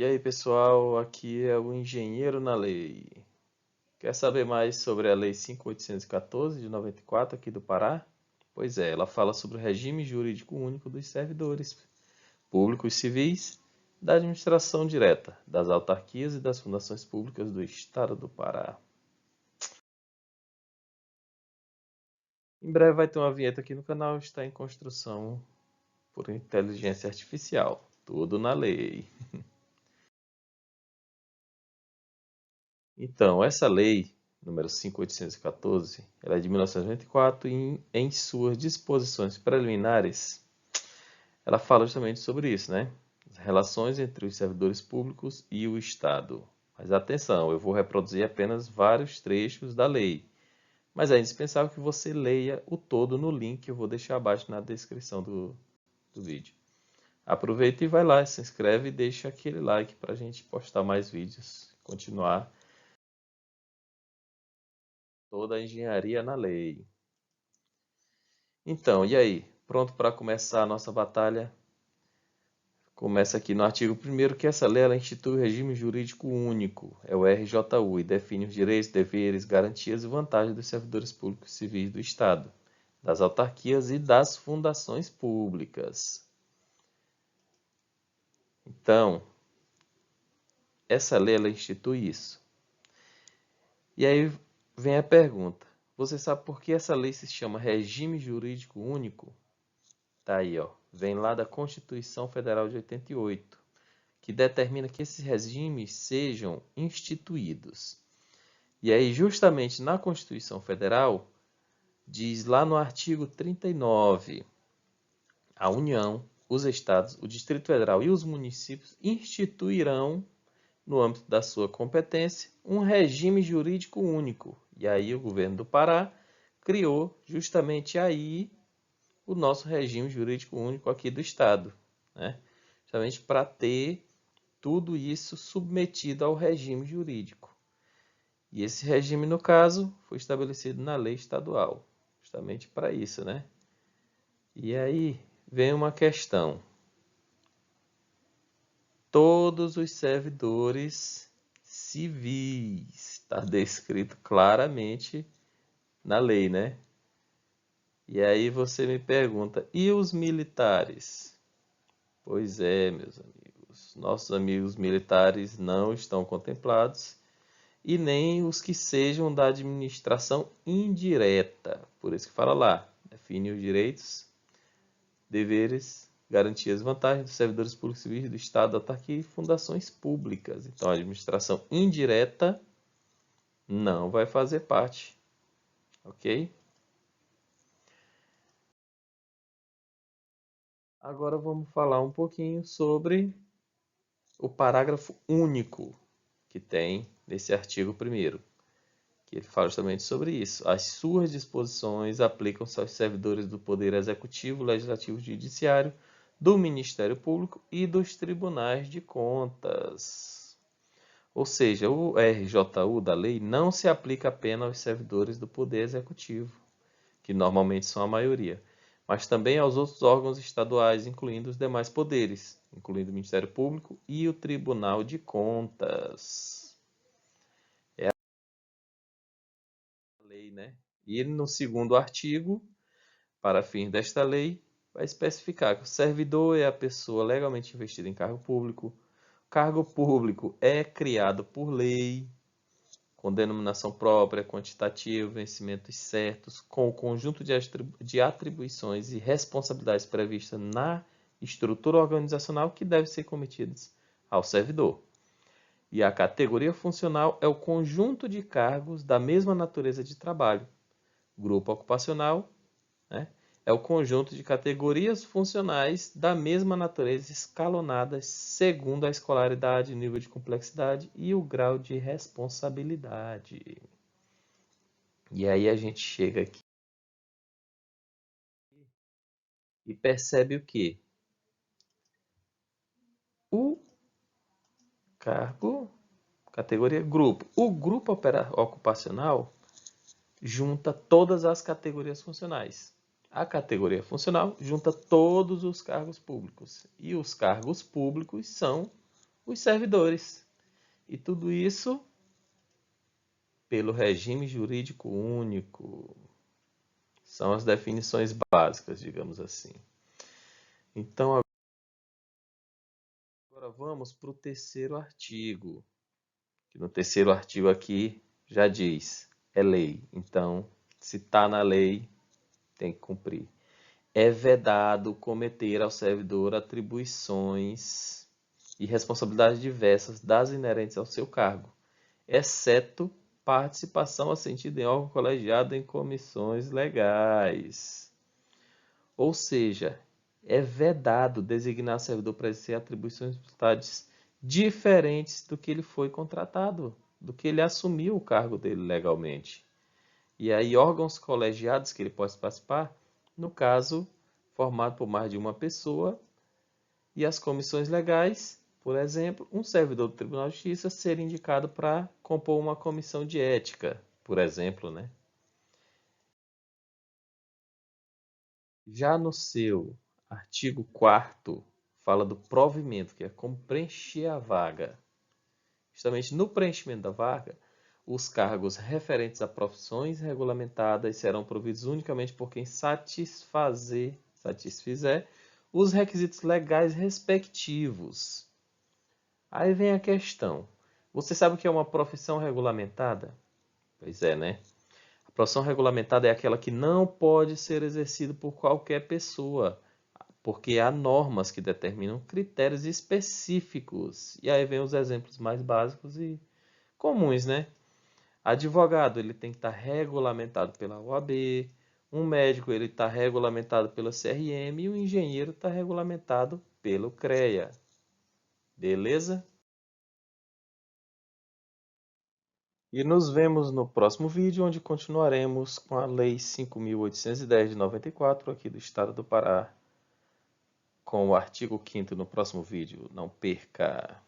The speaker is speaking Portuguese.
E aí, pessoal, aqui é o Engenheiro na Lei. Quer saber mais sobre a Lei 5.814 de 94 aqui do Pará? Pois é, ela fala sobre o regime jurídico único dos servidores públicos civis, da administração direta, das autarquias e das fundações públicas do Estado do Pará. Em breve vai ter uma vinheta aqui no canal, está em construção por inteligência artificial. Tudo na lei. Então, essa lei, número 5.814, ela é de 1994 e em suas disposições preliminares, ela fala justamente sobre isso, né? As relações entre os servidores públicos e o Estado. Mas atenção, eu vou reproduzir apenas vários trechos da lei. Mas é indispensável que você leia o todo no link que eu vou deixar abaixo na descrição do vídeo. Aproveita e vai lá, se inscreve e deixa aquele like para a gente postar mais vídeos, continuar toda a engenharia na lei. Então, e aí? Pronto para começar a nossa batalha? Começa aqui no artigo 1º que essa lei ela institui o regime jurídico único, é o RJU, e define os direitos, deveres, garantias e vantagens dos servidores públicos civis do Estado, das autarquias e das fundações públicas. Então, essa lei ela institui isso. E aí vem a pergunta: você sabe por que essa lei se chama regime jurídico único? Tá aí, ó. Vem lá da Constituição Federal de 88, que determina que esses regimes sejam instituídos. E aí, justamente na Constituição Federal, diz lá no artigo 39, a União, os Estados, o Distrito Federal e os municípios instituirão, no âmbito da sua competência, um regime jurídico único. E aí o governo do Pará criou justamente aí o nosso regime jurídico único aqui do Estado, né? Justamente para ter tudo isso submetido ao regime jurídico. E esse regime, no caso, foi estabelecido na lei estadual, justamente para isso, né? E aí vem uma questão. Todos os servidores civis, está descrito claramente na lei, né? E aí você me pergunta, e os militares? Pois é, meus amigos, nossos amigos militares não estão contemplados e nem os que sejam da administração indireta. Por isso que fala lá, define os direitos, deveres, garantias e vantagens dos servidores públicos civis do Estado, autarquia e fundações públicas. Então, a administração indireta não vai fazer parte, ok? Agora vamos falar um pouquinho sobre o parágrafo único que tem nesse artigo 1º, que ele fala justamente sobre isso. As suas disposições aplicam-se aos servidores do Poder Executivo, Legislativo e Judiciário, do Ministério Público e dos Tribunais de Contas. Ou seja, o RJU da lei não se aplica apenas aos servidores do Poder Executivo, que normalmente são a maioria, mas também aos outros órgãos estaduais, incluindo os demais poderes, incluindo o Ministério Público e o Tribunal de Contas. É a lei, né? E no segundo artigo, para fins desta lei, vai especificar que o servidor é a pessoa legalmente investida em cargo público. O cargo público é criado por lei, com denominação própria, quantitativo, vencimentos certos, com o conjunto de atribuições e responsabilidades previstas na estrutura organizacional que devem ser cometidas ao servidor. E a categoria funcional é o conjunto de cargos da mesma natureza de trabalho. Grupo ocupacional, né, é o conjunto de categorias funcionais da mesma natureza escalonadas segundo a escolaridade, nível de complexidade e o grau de responsabilidade. E aí a gente chega aqui e percebe o quê? O cargo, categoria grupo. O grupo ocupacional junta todas as categorias funcionais. A categoria funcional junta todos os cargos públicos. E os cargos públicos são os servidores. E tudo isso pelo regime jurídico único. São as definições básicas, digamos assim. Então, agora vamos para o terceiro artigo. Que no terceiro artigo aqui já diz, é lei. Então, se está na lei, tem que cumprir. É vedado cometer ao servidor atribuições e responsabilidades diversas das inerentes ao seu cargo, exceto participação assentida em órgão colegiado em comissões legais. Ou seja, é vedado designar servidor para exercer atribuições e responsabilidades diferentes do que ele foi contratado, do que ele assumiu o cargo dele legalmente. E aí, órgãos colegiados que ele pode participar, no caso, formado por mais de uma pessoa, e as comissões legais, por exemplo, um servidor do Tribunal de Justiça ser indicado para compor uma comissão de ética, por exemplo, né? Já no seu artigo 4º, fala do provimento, que é como preencher a vaga. Justamente no preenchimento da vaga, os cargos referentes a profissões regulamentadas serão providos unicamente por quem satisfizer os requisitos legais respectivos. Aí vem a questão. Você sabe o que é uma profissão regulamentada? Pois é, né? A profissão regulamentada é aquela que não pode ser exercida por qualquer pessoa, porque há normas que determinam critérios específicos. E aí vem os exemplos mais básicos e comuns, né? Advogado, ele tem que estar regulamentado pela OAB, um médico, ele está regulamentado pela CRM e um engenheiro está regulamentado pelo CREA. Beleza? E nos vemos no próximo vídeo, onde continuaremos com a Lei 5.810 de 94, aqui do Estado do Pará, com o artigo 5º no próximo vídeo. Não perca!